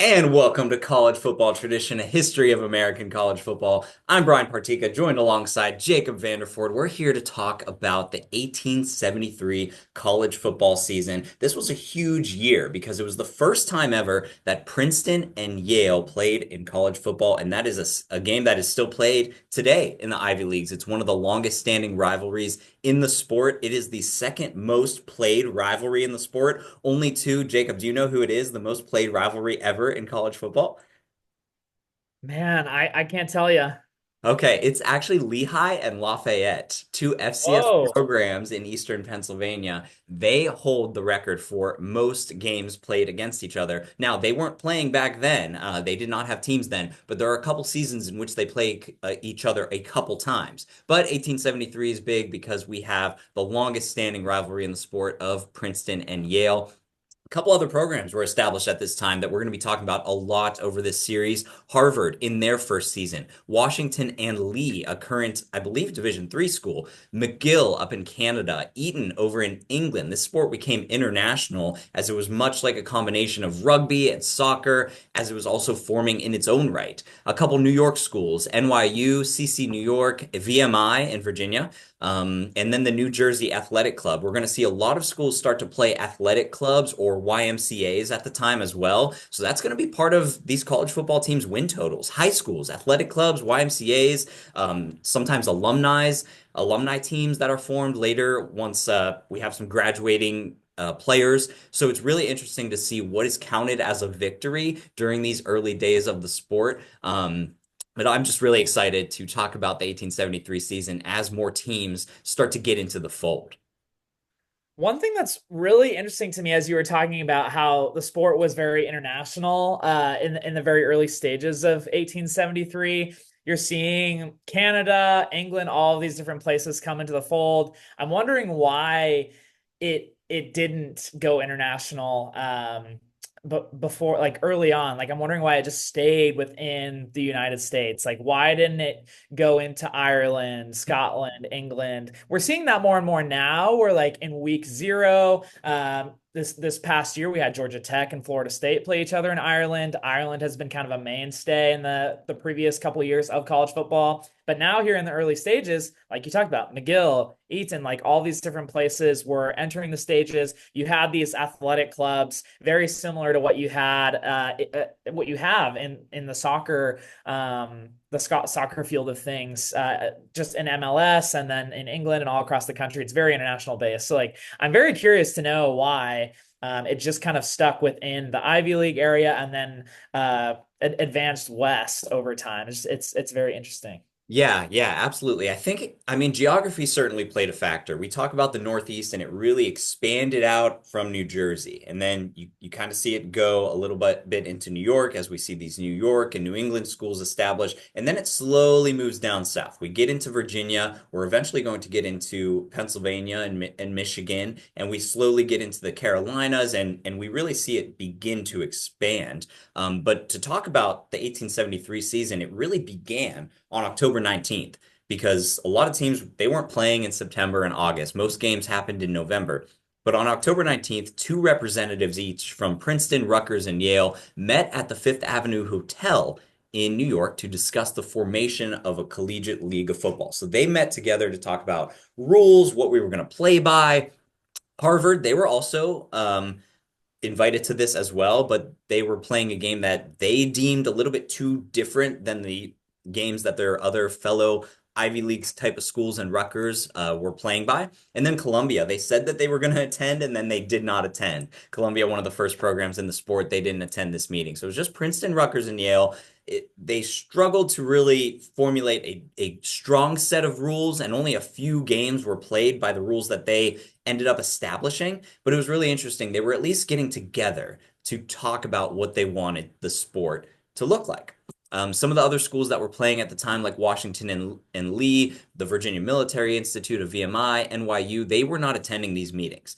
And welcome to College Football Tradition, a history of American college football. I'm Brian Partika, joined alongside Jacob Vanderford. We're here to talk about the 1873 college football season. This was a huge year because it was the first time ever that Princeton and Yale played in college football, and that is a game that is still played today in the Ivy Leagues. It's one of the longest standing rivalries in the sport. It is the second most played rivalry in the sport. Only two. Jacob, do you know who it is? The most played rivalry ever in college football? Man, I can't tell you. Okay, it's actually Lehigh and Lafayette, two FCS Whoa. programs in Eastern Pennsylvania. They hold the record for most games played against each other. Now, they weren't playing back then. They did not have teams then, but there are a couple seasons in which they play each other a couple times. But 1873 is big because we have the longest standing rivalry in the sport of Princeton and Yale. A couple other programs were established at this time that we're going to be talking about a lot over this series. Harvard in their first season, Washington and Lee, a current, I believe, Division III school, McGill up in Canada, Eton over in England. This sport became international as it was much like a combination of rugby and soccer, as it was also forming in its own right. A couple New York schools, NYU, CC New York, VMI in Virginia. And then the New Jersey Athletic Club. We're going to see a lot of schools start to play athletic clubs or YMCAs at the time as well. So that's going to be part of these college football teams' win totals. High schools, athletic clubs, YMCAs, sometimes alumni teams that are formed later once we have some graduating players. So it's really interesting to see what is counted as a victory during these early days of the sport. But I'm just really excited to talk about the 1873 season as more teams start to get into the fold. One thing that's really interesting to me as you were talking about how the sport was very international in the very early stages of 1873. You're seeing Canada, England, all of these different places come into the fold. I'm wondering why it didn't go international but before, like, early on. Like, I'm wondering why it just stayed within the United States. Like, why didn't it go into Ireland, Scotland, England? We're seeing that more and more now. We're like in week zero. This past year we had Georgia Tech and Florida State play each other in Ireland. Ireland has been kind of a mainstay in the previous couple of years of college football. But now here in the early stages, like you talked about, McGill, Eton, like all these different places were entering the stages. You had these athletic clubs, very similar to what you have in the soccer, soccer field of things, just in MLS and then in England and all across the country. It's very international based. So like, I'm very curious to know why it just kind of stuck within the Ivy League area and then advanced west over time. It's very interesting. Yeah, yeah, absolutely. I mean, geography certainly played a factor. We talk about the Northeast and it really expanded out from New Jersey. And then you kind of see it go a little bit into New York as we see these New York and New England schools established. And then it slowly moves down south. We get into Virginia. We're eventually going to get into Pennsylvania and Michigan. And we slowly get into the Carolinas and we really see it begin to expand. But to talk about the 1873 season, it really began on October 19th because a lot of teams they weren't playing in September and August. Most games happened in November. But on October 19th, two representatives each from Princeton, Rutgers, and Yale met at the Fifth Avenue Hotel in New York to discuss the formation of a collegiate league of football. So they met together to talk about rules, what we were going to play by. Harvard, they were also invited to this as well, but they were playing a game that they deemed a little bit too different than the games that their other fellow Ivy Leagues type of schools and Rutgers were playing by. And then Columbia, they said that they were going to attend and then they did not attend. Columbia, one of the first programs in the sport, they didn't attend this meeting. So it was just Princeton, Rutgers, and Yale. They struggled to really formulate a strong set of rules, and only a few games were played by the rules that they ended up establishing. But it was really interesting. They were at least getting together to talk about what they wanted the sport to look like. Some of the other schools that were playing at the time, like Washington and Lee, the Virginia Military Institute of VMI, NYU, they were not attending these meetings.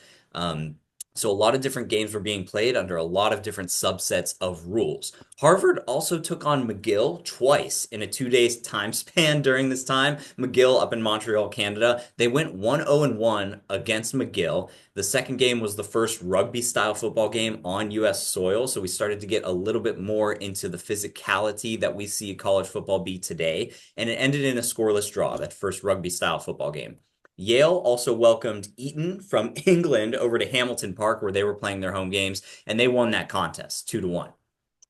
So a lot of different games were being played under a lot of different subsets of rules. Harvard also took on McGill twice in a 2 day time span during this time. McGill up in Montreal, Canada. They went 1-0-1 against McGill. The second game was the first rugby style football game on US soil. So we started to get a little bit more into the physicality that we see college football be today. And it ended in a scoreless draw, that first rugby style football game. Yale also welcomed Eton from England over to Hamilton Park, where they were playing their home games, and they won that contest 2-1.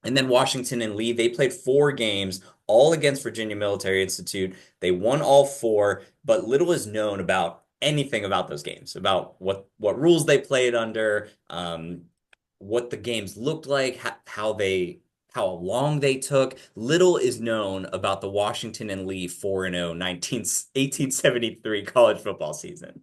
And then Washington and Lee, they played 4 games, all against Virginia Military Institute. They won all 4, but little is known about anything about those games, about what rules they played under, what the games looked like, how long they took. Little is known about the Washington and Lee 4-0 1873 college football season.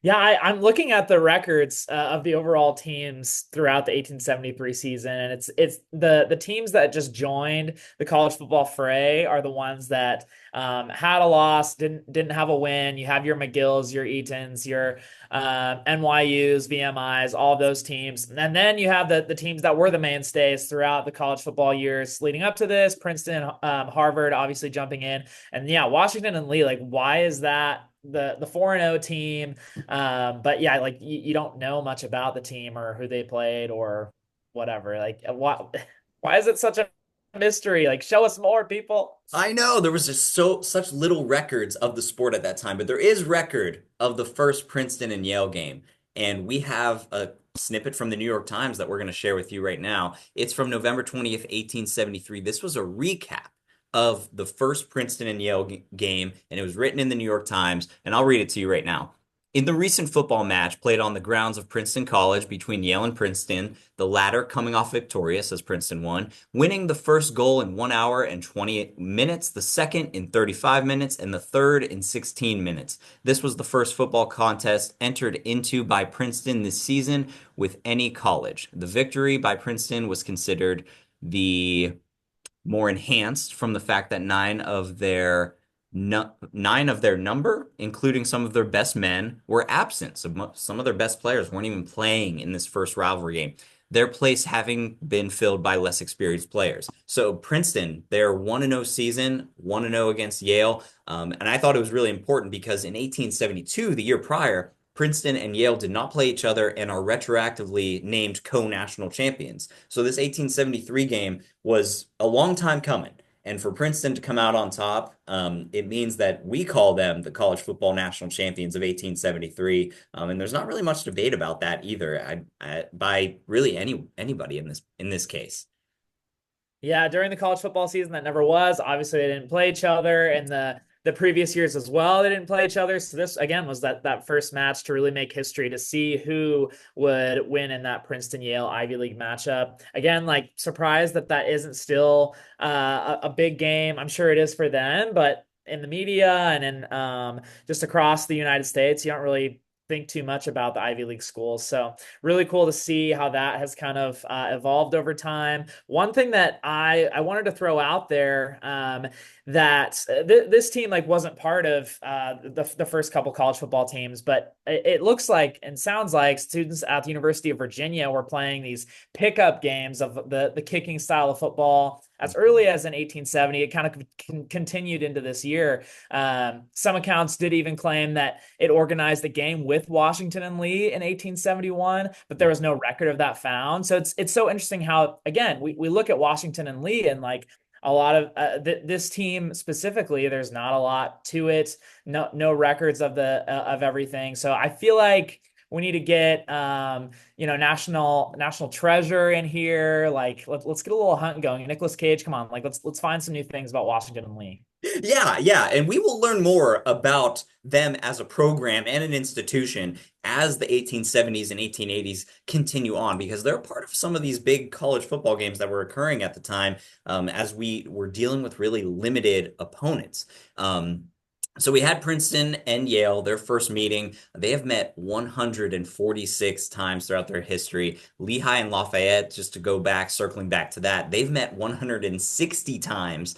Yeah, I'm looking at the records of the overall teams throughout the 1873 season, and it's the teams that just joined the college football fray are the ones that had a loss, didn't have a win. You have your McGills, your Eatons, your NYU's, VMI's, all of those teams, and then you have the teams that were the mainstays throughout the college football years leading up to this. Princeton, Harvard, obviously jumping in, and yeah, Washington and Lee. Like, why is that? The 4-0 team, but yeah, like you don't know much about the team or who they played or whatever. Like, why is it such a mystery? Like, show us more, people. I know there was just such little records of the sport at that time, but there is record of the first Princeton and Yale game, and we have a snippet from the New York Times that we're going to share with you right now. It's from November 20th, 1873. This was a recap of the first Princeton and Yale game, and it was written in the New York Times, and I'll read it to you right now. In the recent football match played on the grounds of Princeton College between Yale and Princeton, the latter coming off victorious as Princeton won, winning the first goal in 1 hour and 28 minutes, the second in 35 minutes, and the third in 16 minutes. This was the first football contest entered into by Princeton this season with any college. The victory by Princeton was considered the more enhanced from the fact that nine of their number, including some of their best men, were absent. So some of their best players weren't even playing in this first rivalry game. Their place having been filled by less experienced players. So Princeton, their 1-0 season, 1-0 against Yale. And I thought it was really important because in 1872, the year prior, Princeton and Yale did not play each other and are retroactively named co-national champions. So this 1873 game was a long time coming. And for Princeton to come out on top, it means that we call them the college football national champions of 1873. And there's not really much debate about that either, by really anybody in this case. Yeah, during the college football season, that never was. Obviously, they didn't play each other, and the previous years as well, they didn't play each other. So this again was that first match to really make history, to see who would win in that Princeton Yale Ivy League matchup. Again, like, surprised that isn't still a big game. I'm sure it is for them, but in the media and in just across the United States, you don't really think too much about the Ivy League schools. So really cool to see how that has kind of evolved over time. One thing that I wanted to throw out there, that this team like wasn't part of the first couple college football teams, but it looks like and sounds like students at the University of Virginia were playing these pickup games of the kicking style of football as early as in 1870. It kind of continued into this year. Some accounts did even claim that it organized a game with Washington and Lee in 1871, but there was no record of that found. So it's so interesting how, again, we look at Washington and Lee, and like a lot of this team specifically, there's not a lot to it. No records of of everything. So I feel like we need to get national treasure in here. Like, let's get a little hunt going. Nicolas Cage, come on, like let's find some new things about Washington and Lee. Yeah, and we will learn more about them as a program and an institution as the 1870s and 1880s continue on, because they're part of some of these big college football games that were occurring at the time, as we were dealing with really limited opponents. So we had Princeton and Yale, their first meeting. They have met 146 times throughout their history. Lehigh and Lafayette, just to go back, circling back to that, they've met 160 times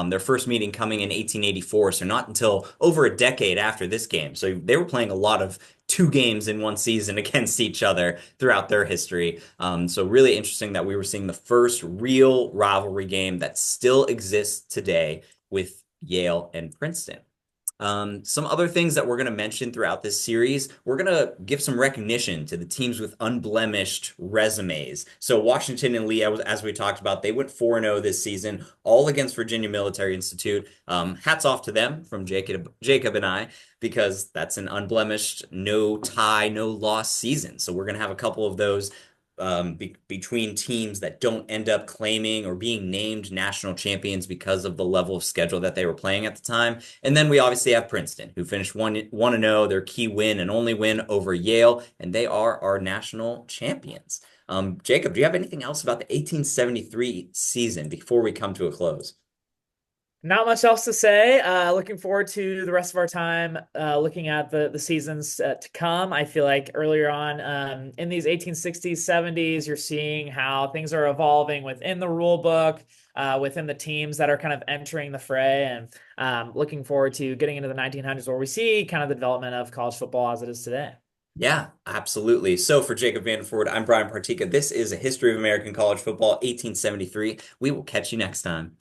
Their first meeting coming in 1884, so not until over a decade after this game. So they were playing a lot of two games in one season against each other throughout their history. So really interesting that we were seeing the first real rivalry game that still exists today with Yale and Princeton. Some other things that we're going to mention throughout this series, we're going to give some recognition to the teams with unblemished resumes. So Washington and Lee, as we talked about, they went 4-0 this season, all against Virginia Military Institute. Hats off to them from Jacob and I, because that's an unblemished, no tie, no loss season. So we're going to have a couple of those between teams that don't end up claiming or being named national champions because of the level of schedule that they were playing at the time. And then we obviously have Princeton, who finished 1-0, their key win and only win over Yale, and they are our national champions. Jacob, do you have anything else about the 1873 season before we come to a close? Not much else to say. Looking forward to the rest of our time looking at the seasons to come. I feel like earlier on in these 1860s, 70s, you're seeing how things are evolving within the rule book, within the teams that are kind of entering the fray, and looking forward to getting into the 1900s where we see kind of the development of college football as it is today. Yeah, absolutely. So for Jacob Vanderford, I'm Brian Partika. This is a history of American college football, 1873. We will catch you next time.